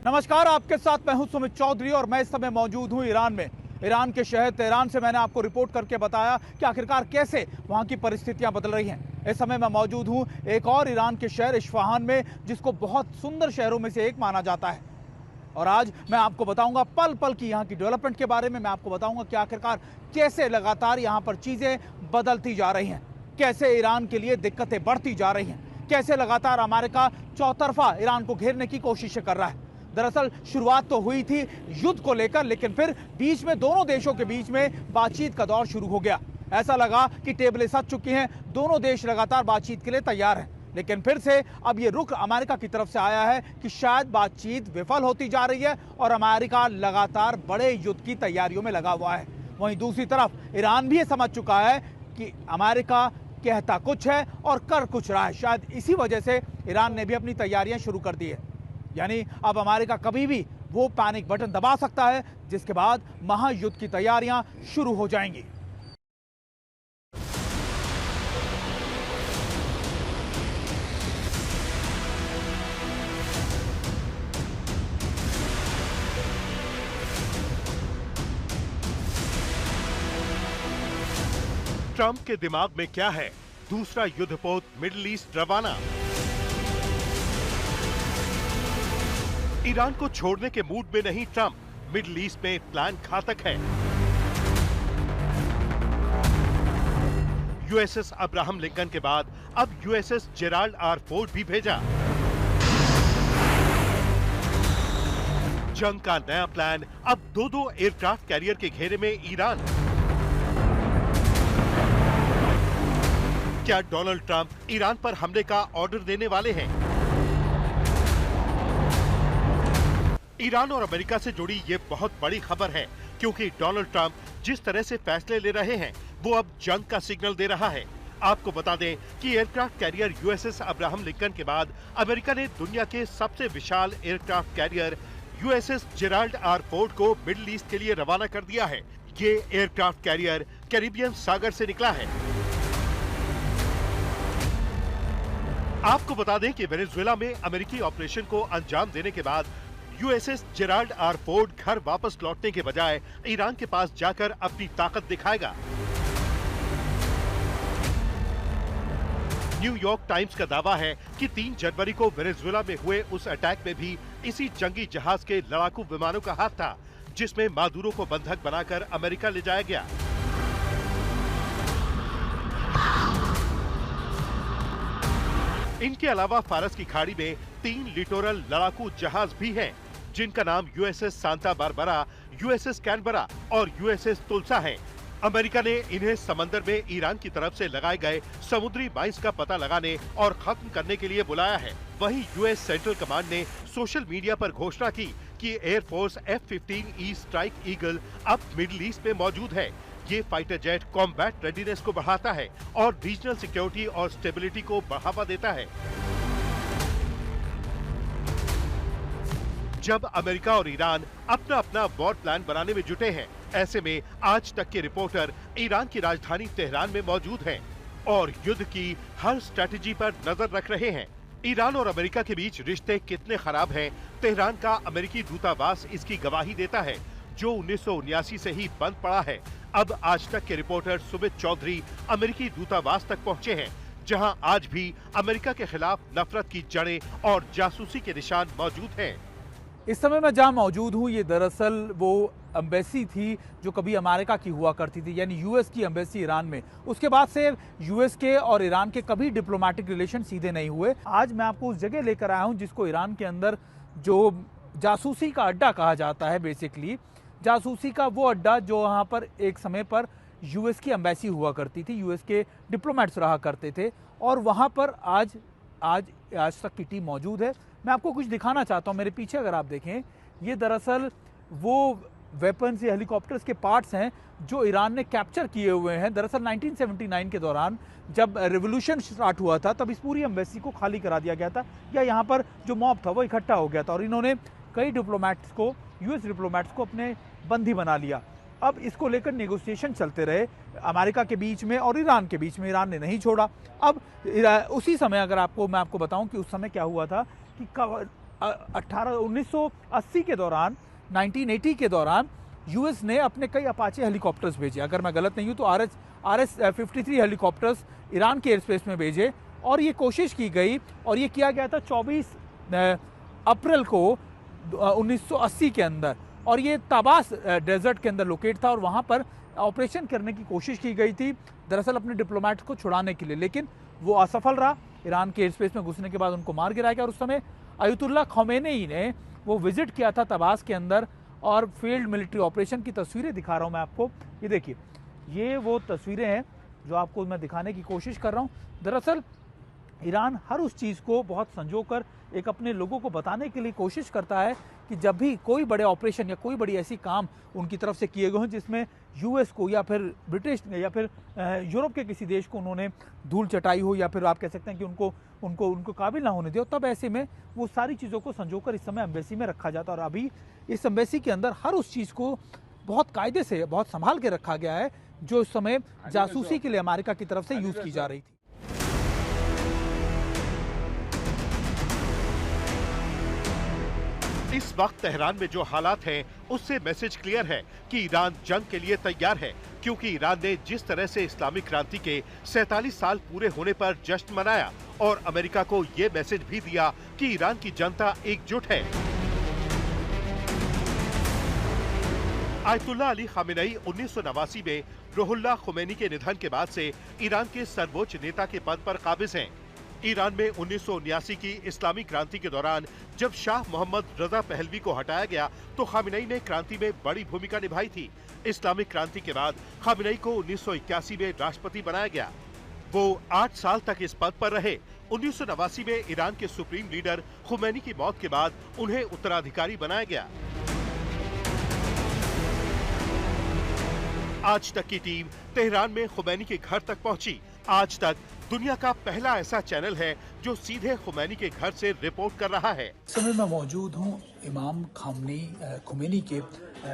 नमस्कार, आपके साथ मैं हूं सुमित चौधरी और मैं इस समय मौजूद हूं ईरान में। ईरान के शहर तेहरान से मैंने आपको रिपोर्ट करके बताया कि आखिरकार कैसे वहां की परिस्थितियां बदल रही हैं। इस समय मैं मौजूद हूं एक और ईरान के शहर इस्फहान में, जिसको बहुत सुंदर शहरों में से एक माना जाता है। और आज मैं आपको बताऊंगा पल पल की यहाँ की डेवलपमेंट के बारे में। मैं आपको बताऊंगा कि आखिरकार कैसे लगातार यहाँ पर चीजें बदलती जा रही हैं, कैसे ईरान के लिए दिक्कतें बढ़ती जा रही हैं, कैसे लगातार अमेरिका चौतरफा ईरान को घेरने की कोशिश कर रहा है। दरअसल शुरुआत तो हुई थी युद्ध को लेकर, लेकिन फिर बीच में दोनों देशों के बीच में बातचीत का दौर शुरू हो गया। ऐसा लगा कि टेबलें सज चुकी हैं, दोनों देश लगातार बातचीत के लिए तैयार हैं। लेकिन फिर से अब ये रुख अमेरिका की तरफ से आया है कि शायद बातचीत विफल होती जा रही है और अमेरिका लगातार बड़े युद्ध की तैयारियों में लगा हुआ है। वहीं दूसरी तरफ ईरान भी ये समझ चुका है कि अमेरिका कहता कुछ है और कर कुछ रहा है। शायद इसी वजह से ईरान ने भी अपनी तैयारियां शुरू कर दी है। यानी अब अमेरिका कभी भी वो पैनिक बटन दबा सकता है, जिसके बाद महायुद्ध की तैयारियां शुरू हो जाएंगी। ट्रंप के दिमाग में क्या है? दूसरा युद्धपोत मिडिल ईस्ट रवाना। ईरान को छोड़ने के मूड में नहीं ट्रंप, मिडिल ईस्ट में प्लान घातक है। यूएसएस अब्राहम लिंकन के बाद अब यूएसएस जेराल्ड आर फोर्ड भी भेजा। जंग का नया प्लान, अब दो एयरक्राफ्ट कैरियर के घेरे में ईरान। क्या डोनाल्ड ट्रंप ईरान पर हमले का ऑर्डर देने वाले हैं? ईरान और अमेरिका से जुड़ी ये बहुत बड़ी खबर है, क्योंकि डोनाल्ड ट्रंप जिस तरह से फैसले ले रहे हैं वो अब जंग का सिग्नल दे रहा है। आपको बता दें कि aircraft carrier USS Abraham Lincoln के बाद अमेरिका ने दुनिया के सबसे विशाल aircraft carrier USS Gerald R Ford को मिडिल ईस्ट के लिए रवाना कर दिया है। ये एयरक्राफ्ट कैरियर कैरिबियन सागर से निकला है। आपको बता दें कि वेनेजुएला में अमेरिकी ऑपरेशन को अंजाम देने के बाद यूएसएस जेराल्ड आर फोर्ड घर वापस लौटने के बजाय ईरान के पास जाकर अपनी ताकत दिखाएगा। न्यूयॉर्क टाइम्स का दावा है कि 3 जनवरी को वेनेजुएला में हुए उस अटैक में भी इसी जंगी जहाज के लड़ाकू विमानों का हाथ था, जिसमें मादुरो को बंधक बनाकर अमेरिका ले जाया गया। इनके अलावा फारस की खाड़ी में 3 लिटोरल लड़ाकू जहाज भी हैं, जिनका नाम USS Santa Barbara, USS Canberra और यूएसएस तुलसा है। अमेरिका ने इन्हें समंदर में ईरान की तरफ से लगाए गए समुद्री माइंस का पता लगाने और खत्म करने के लिए बुलाया है। वहीं यूएस सेंट्रल कमांड ने सोशल मीडिया पर घोषणा की कि एयरफोर्स F-15E स्ट्राइक ईगल अब मिडिल ईस्ट में मौजूद है। ये फाइटर जेट कॉम्बैट रेडीनेस को बढ़ाता है और रीजनल सिक्योरिटी और स्टेबिलिटी को बढ़ावा देता है। जब अमेरिका और ईरान अपना अपना वॉर प्लान बनाने में जुटे हैं, ऐसे में आज तक के रिपोर्टर ईरान की राजधानी तेहरान में मौजूद हैं और युद्ध की हर स्ट्रेटेजी पर नजर रख रहे हैं। ईरान और अमेरिका के बीच रिश्ते कितने खराब हैं, तेहरान का अमेरिकी दूतावास इसकी गवाही देता है, जो 1979 से ही बंद पड़ा है। अब आज तक के रिपोर्टर सुमित चौधरी अमेरिकी दूतावास तक पहुंचे हैं, जहां आज भी अमेरिका के खिलाफ नफरत की जड़ें और जासूसी के निशान मौजूद हैं। इस समय मैं जहां मौजूद हूं, ये दरअसल वो एम्बेसी थी जो कभी अमेरिका की हुआ करती थी, यानी यूएस की एम्बेसी ईरान में। उसके बाद से यूएस के और ईरान के कभी डिप्लोमेटिक रिलेशन सीधे नहीं हुए। आज मैं आपको उस जगह लेकर आया हूं जिसको ईरान के अंदर जो जासूसी का अड्डा कहा जाता है, बेसिकली जासूसी का वो अड्डा जो वहाँ पर एक समय पर यूएस की एम्बेसी हुआ करती थी, यूएस के डिप्लोमेट्स रहा करते थे, और वहाँ पर आज तक की टीम मौजूद है। मैं आपको कुछ दिखाना चाहता हूँ। मेरे पीछे अगर आप देखें, ये दरअसल वो वेपन्स या हेलीकॉप्टर्स के पार्ट्स हैं जो ईरान ने कैप्चर किए हुए हैं। दरअसल 1979 के दौरान जब रेवोल्यूशन स्टार्ट हुआ था, तब इस पूरी एम्बेसी को खाली करा दिया गया था, या यहाँ पर जो मॉब था वो इकट्ठा हो गया था, और इन्होंने कई डिप्लोमेट्स को, यूएस डिप्लोमेट्स को अपने बंदी बना लिया। अब इसको लेकर नेगोशिएशन चलते रहे अमेरिका के बीच में और ईरान के बीच में, ईरान ने नहीं छोड़ा। अब उसी समय अगर मैं आपको बताऊं कि उस समय क्या हुआ था कि 1980 के दौरान 1980 के दौरान यूएस ने अपने कई अपाचे हेलीकॉप्टर्स भेजे, अगर मैं गलत नहीं हूँ तो RS-53 हेलीकॉप्टर्स ईरान के एयर स्पेस में भेजे और ये कोशिश की गई और ये किया गया था 24 अप्रैल को 1980 के अंदर, और ये ताबास डेजर्ट के अंदर लोकेट था और वहाँ पर ऑपरेशन करने की कोशिश की गई थी दरअसल अपने डिप्लोमेट को छुड़ाने के लिए, लेकिन वो असफल रहा। ईरान के एयर स्पेस में घुसने के बाद उनको मार गिराया गया और उस समय अयतुल्ला खमेनी ने वो विजिट किया था ताबास के अंदर और फील्ड मिलिट्री ऑपरेशन की तस्वीरें दिखा रहा हूँ मैं आपको। ये देखिए, ये वो तस्वीरें हैं जो आपको मैं दिखाने की कोशिश कर रहा हूँ। दरअसल ईरान हर उस चीज़ को बहुत संजोकर एक अपने लोगों को बताने के लिए कोशिश करता है कि जब भी कोई बड़े ऑपरेशन या कोई बड़ी ऐसी काम उनकी तरफ से किए गए हों जिसमें यूएस को या फिर ब्रिटिश या फिर यूरोप के किसी देश को उन्होंने धूल चटाई हो या फिर आप कह सकते हैं कि उनको काबिल ना होने दिया, तब ऐसे में वो सारी चीज़ों को संजोकर इस समय एम्बेसी में रखा जाता है। और अभी इस एम्बेसी के अंदर हर उस चीज़ को बहुत कायदे से बहुत संभाल के रखा गया है जो इस समय जासूसी के लिए अमेरिका की तरफ से यूज़ की जा रही थी। इस वक्त तेहरान में जो हालात हैं, उससे मैसेज क्लियर है कि ईरान जंग के लिए तैयार है, क्योंकि ईरान ने जिस तरह से इस्लामिक क्रांति के 47 साल पूरे होने पर जश्न मनाया और अमेरिका को ये मैसेज भी दिया कि ईरान की जनता एकजुट है। आयतुल्ला अली खामेनेई 1989 में रुहुल्लाह खुमैनी के निधन के बाद से ईरान के सर्वोच्च नेता के पद पर काबिज हैं। ईरान में 1979 की इस्लामी क्रांति के दौरान जब शाह मोहम्मद रजा पहलवी को हटाया गया तो खामेनेई ने क्रांति में बड़ी भूमिका निभाई थी। इस्लामिक क्रांति के बाद खामेनेई को 1981 में राष्ट्रपति बनाया गया। वो 8 साल तक इस पद पर रहे। 1989 में ईरान के सुप्रीम लीडर खुमैनी की मौत के बाद उन्हें उत्तराधिकारी बनाया गया। आज तक की टीम तेहरान में खुमैनी के घर तक पहुंची। आज तक दुनिया का पहला ऐसा चैनल है जो सीधे खुमैनी के घर से रिपोर्ट कर रहा है। इस समय मैं मौजूद हूँ इमाम खुमैनी के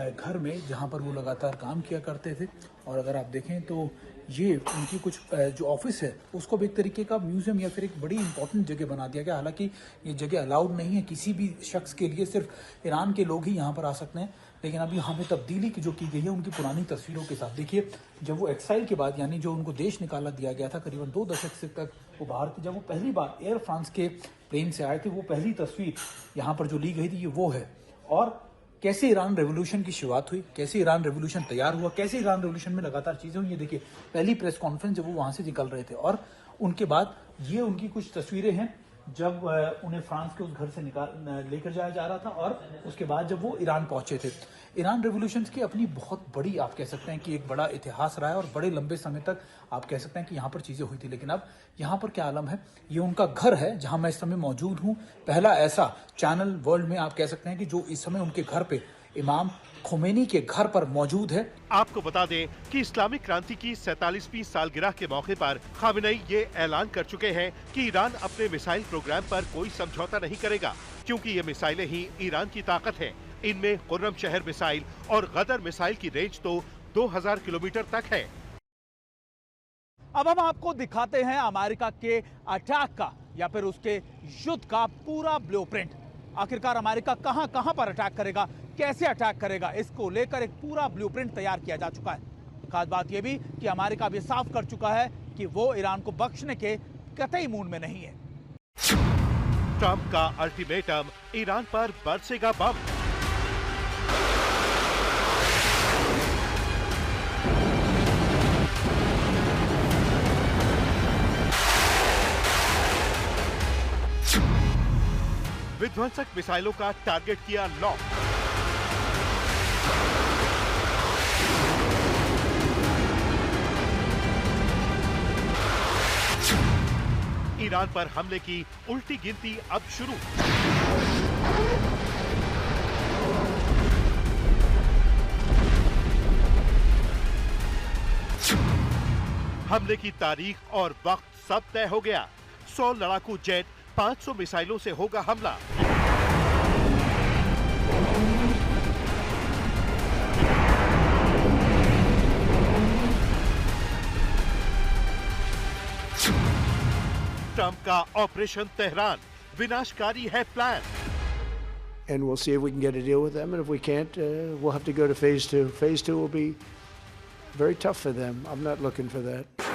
घर में, जहाँ पर वो लगातार काम किया करते थे। और अगर आप देखें तो ये उनकी कुछ जो ऑफिस है उसको भी एक तरीके का म्यूजियम या फिर एक बड़ी इंपॉर्टेंट जगह बना दिया गया। हालांकि ये जगह अलाउड नहीं है किसी भी शख्स के लिए, सिर्फ ईरान के लोग ही यहाँ पर आ सकते हैं। लेकिन अभी यहाँ पे तब्दीली की जो की गई है उनकी पुरानी तस्वीरों के साथ। देखिए, जब वो एक्साइल के बाद यानी जो उनको देश निकाला दिया गया था करीबन 2 दशक से तक वो बाहर थे, जब वो पहली बार एयर फ्रांस के प्लेन से आए थे, वो पहली तस्वीर यहाँ पर जो ली गई थी ये वो है। और कैसे ईरान रेवोल्यूशन की शुरुआत हुई, कैसे ईरान रेवोल्यूशन तैयार हुआ, कैसे ईरान रेवोल्यूशन में लगातार चीजें हुई। ये देखिए, पहली प्रेस कॉन्फ्रेंस जब वो वहां से निकल रहे थे और उनके बाद ये उनकी कुछ तस्वीरें हैं जब उन्हें फ्रांस के उस घर से लेकर जाया जा रहा था और उसके बाद जब वो ईरान पहुंचे थे। ईरान रेवोल्यूशन की अपनी बहुत बड़ी आप कह सकते हैं कि एक बड़ा इतिहास रहा है और बड़े लंबे समय तक आप कह सकते हैं कि यहाँ पर चीज़ें हुई थी। लेकिन अब यहाँ पर क्या आलम है, ये उनका घर है जहाँ मैं इस समय मौजूद हूँ। पहला ऐसा चैनल वर्ल्ड में आप कह सकते हैं कि जो इस समय उनके घर पे इमाम खुमैनी के घर पर मौजूद है। आपको बता दें कि इस्लामिक क्रांति की 47वीं सालगिरह के मौके पर खामेनेई ये ऐलान कर चुके हैं कि ईरान अपने मिसाइल प्रोग्राम पर कोई समझौता नहीं करेगा, क्योंकि ये मिसाइलें ही ईरान की ताकत है। इनमें खुर्रम शहर मिसाइल और गदर मिसाइल की रेंज तो 2000 किलोमीटर तक है। अब हम आपको दिखाते हैं अमेरिका के अटैक का या फिर उसके युद्ध का पूरा ब्लूप्रिंट। आखिरकार अमेरिका कहां कहां पर अटैक करेगा, कैसे अटैक करेगा, इसको लेकर एक पूरा ब्लूप्रिंट तैयार किया जा चुका है। खास बात यह भी कि अमेरिका भी साफ कर चुका है कि वो ईरान को बख्शने के कतई मूड में नहीं है। ट्रंप का अल्टीमेटम, ईरान पर बरसेगा बम। विध्वंसक मिसाइलों का टारगेट किया लॉक। ईरान पर हमले की उल्टी गिनती अब शुरू। हमले की तारीख और वक्त सब तय हो गया। 100 लड़ाकू जेट, 500 मिसाइलों से होगा हमला। ट्रंप का ऑपरेशन तेहरान, विनाशकारी है plan. and we'll see if we can get a deal with them. And if we can't, we'll have to go to phase two. Phase two will be very tough for them. I'm not looking for that.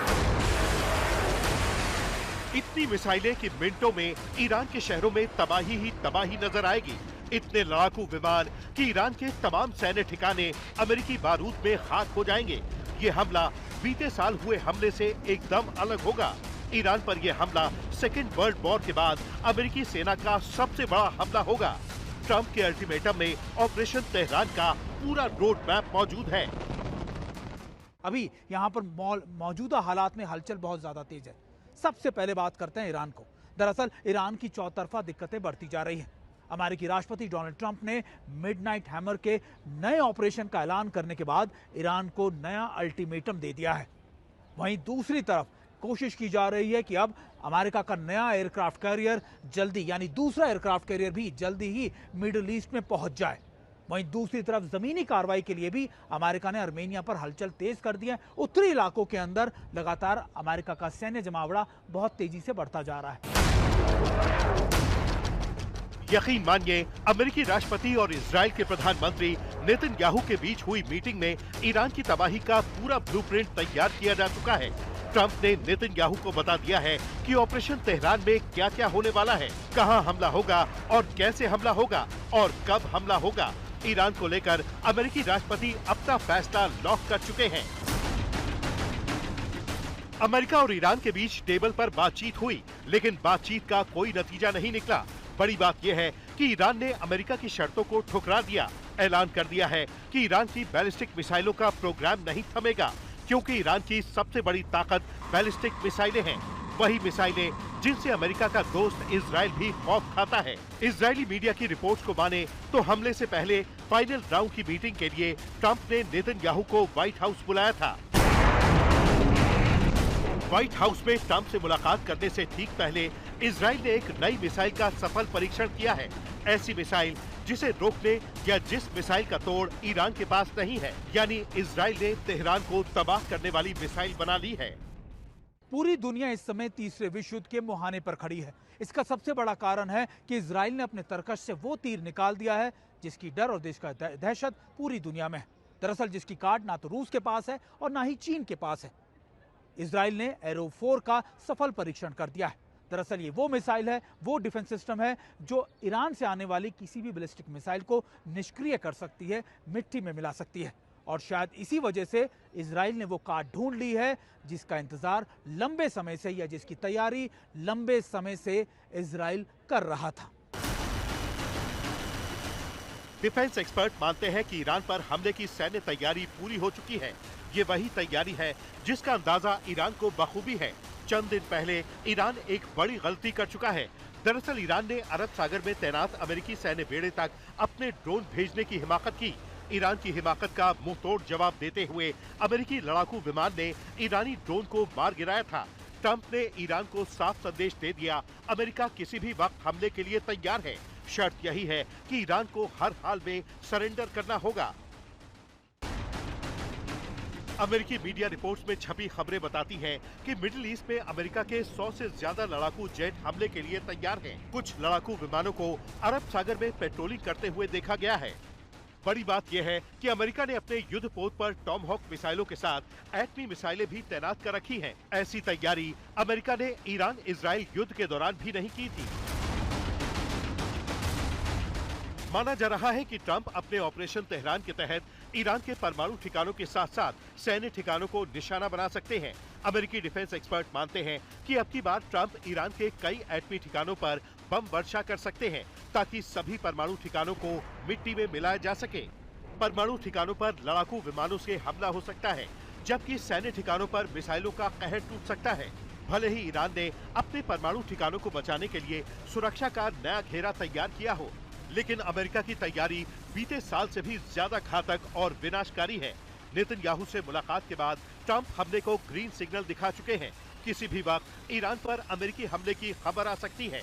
इतनी मिसाइलें कि मिनटों में Iran के शहरों में तबाही ही तबाही नजर आएगी। इतने लड़ाकू विमान कि ईरान के तमाम सैन्य ठिकाने अमेरिकी बारूद में खाक हो जाएंगे। ये हमला बीते साल हुए हमले से एकदम अलग होगा। ईरान पर यह हमला सेकेंड वर्ल्ड वॉर के बाद अमेरिकी सेना का सबसे बड़ा हमला होगा। ट्रंप के अल्टीमेटम में ऑपरेशन तेहरान का पूरा रोड मैप मौजूद है। अभी यहाँ पर मौजूदा हालात में हलचल बहुत ज्यादा तेज है। सबसे पहले बात करते हैं ईरान को। दरअसल ईरान की चौतरफा दिक्कतें बढ़ती जा रही हैं। अमेरिकी राष्ट्रपति डोनाल्ड ट्रंप ने मिडनाइट हैमर के नए ऑपरेशन का ऐलान करने के बाद ईरान को नया अल्टीमेटम दे दिया है। वहीं दूसरी तरफ कोशिश की जा रही है कि अब अमेरिका का नया एयरक्राफ्ट कैरियर जल्दी, यानी दूसरा एयरक्राफ्ट कैरियर भी जल्दी ही मिडिल ईस्ट में पहुंच जाए। वहीं दूसरी तरफ जमीनी कार्रवाई के लिए भी अमेरिका ने आर्मेनिया पर हलचल तेज कर दी है। उत्तरी इलाकों के अंदर लगातार अमेरिका का सैन्य जमावड़ा बहुत तेजी से बढ़ता जा रहा है। यकीन मानिए, अमेरिकी राष्ट्रपति और इजराइल के प्रधानमंत्री नेतन्याहू के बीच हुई मीटिंग में ईरान की तबाही का पूरा ब्लूप्रिंट तैयार किया जा चुका है। ट्रंप ने नेतन्याहू को बता दिया है कि ऑपरेशन तेहरान में क्या क्या होने वाला है, कहां हमला होगा और कैसे हमला होगा और कब हमला होगा। ईरान को लेकर अमेरिकी राष्ट्रपति अपना फैसला लॉक कर चुके हैं। अमेरिका और ईरान के बीच टेबल पर बातचीत हुई, लेकिन बातचीत का कोई नतीजा नहीं निकला। बड़ी बात यह है कि ईरान ने अमेरिका की शर्तों को ठुकरा दिया। ऐलान कर दिया है कि ईरान की बैलिस्टिक मिसाइलों का प्रोग्राम नहीं थमेगा, क्योंकि ईरान की सबसे बड़ी ताकत बैलिस्टिक मिसाइलें हैं। वही मिसाइलें जिनसे अमेरिका का दोस्त इजराइल भी खौफ खाता है। इजरायली मीडिया की रिपोर्ट्स को माने तो हमले से पहले फाइनल राउंड की मीटिंग के लिए ट्रंप ने नेतन्याहू को व्हाइट हाउस बुलाया था। व्हाइट हाउस में ट्रंप से मुलाकात करने से ठीक पहले इजराइल ने एक नई मिसाइल का सफल परीक्षण किया है। ऐसी मिसाइल जिसे रोकने या जिस मिसाइल का तोड़ ईरान के पास नहीं है, यानी इजराइल ने तेहरान को तबाह करने वाली मिसाइल बना ली है। पूरी दुनिया इस समय तीसरे विश्व युद्ध के मुहाने पर खड़ी है। इसका सबसे बड़ा कारण है कि इजराइल ने अपने तरकश से वो तीर निकाल दिया है जिसकी डर और देश का दहशत पूरी दुनिया में है। दरअसल जिसकी कार्ड ना तो रूस के पास है और ना ही चीन के पास है। इजराइल ने एरो 4 का सफल परीक्षण कर दिया है। दरअसल ये वो मिसाइल है, वो डिफेंस सिस्टम है जो ईरान से आने वाली किसी भी बैलिस्टिक मिसाइल को निष्क्रिय कर सकती है, मिट्टी में मिला सकती है। और शायद इसी वजह से इजराइल ने वो कार्ड ढूंढ ली है जिसका इंतजार लंबे समय से, या जिसकी तैयारी लंबे समय से इजराइल कर रहा था। डिफेंस एक्सपर्ट मानते हैं कि ईरान पर हमले की सैन्य तैयारी पूरी हो चुकी है। ये वही तैयारी है जिसका अंदाजा ईरान को बखूबी है। चंद दिन पहले ईरान एक बड़ी गलती कर चुका है। दरअसल ईरान ने अरब सागर में तैनात अमेरिकी सैन्य बेड़े तक अपने ड्रोन भेजने की हिमाकत की। ईरान की हिमाकत का मुंहतोड़ जवाब देते हुए अमेरिकी लड़ाकू विमान ने ईरानी ड्रोन को मार गिराया था। ट्रंप ने ईरान को साफ संदेश दे दिया, अमेरिका किसी भी वक्त हमले के लिए तैयार है। शर्त यही है कि ईरान को हर हाल में सरेंडर करना होगा। अमेरिकी मीडिया रिपोर्ट्स में छपी खबरें बताती हैं कि मिडिल ईस्ट में अमेरिका के 100 से ज्यादा लड़ाकू जेट हमले के लिए तैयार हैं। कुछ लड़ाकू विमानों को अरब सागर में पेट्रोलिंग करते हुए देखा गया है। बड़ी बात यह है कि अमेरिका ने अपने युद्धपोत पर टॉमहॉक मिसाइलों के साथ एटमी मिसाइलें भी तैनात कर रखी हैं। ऐसी तैयारी अमेरिका ने ईरान इजराइल युद्ध के दौरान भी नहीं की थी। माना जा रहा है कि ट्रंप अपने ऑपरेशन तेहरान के तहत ईरान के परमाणु ठिकानों के साथ साथ सैन्य ठिकानों को निशाना बना सकते हैं। अमेरिकी डिफेंस एक्सपर्ट मानते हैं कि अब की बार ट्रंप ईरान के कई एटमी ठिकानों पर बम वर्षा कर सकते हैं ताकि सभी परमाणु ठिकानों को मिट्टी में मिलाया जा सके। परमाणु ठिकानों पर लड़ाकू विमानों से हमला हो सकता है, जबकि सैन्य ठिकानों पर मिसाइलों का कहर टूट सकता है। भले ही ईरान ने अपने परमाणु ठिकानों को बचाने के लिए सुरक्षा का नया घेरा तैयार किया हो, लेकिन अमेरिका की तैयारी बीते साल से भी ज्यादा घातक और विनाशकारी है। नेतन्याहू से मुलाकात के बाद ट्रंप हमले को ग्रीन सिग्नल दिखा चुके हैं। किसी भी वक्त ईरान पर अमेरिकी हमले की खबर आ सकती है।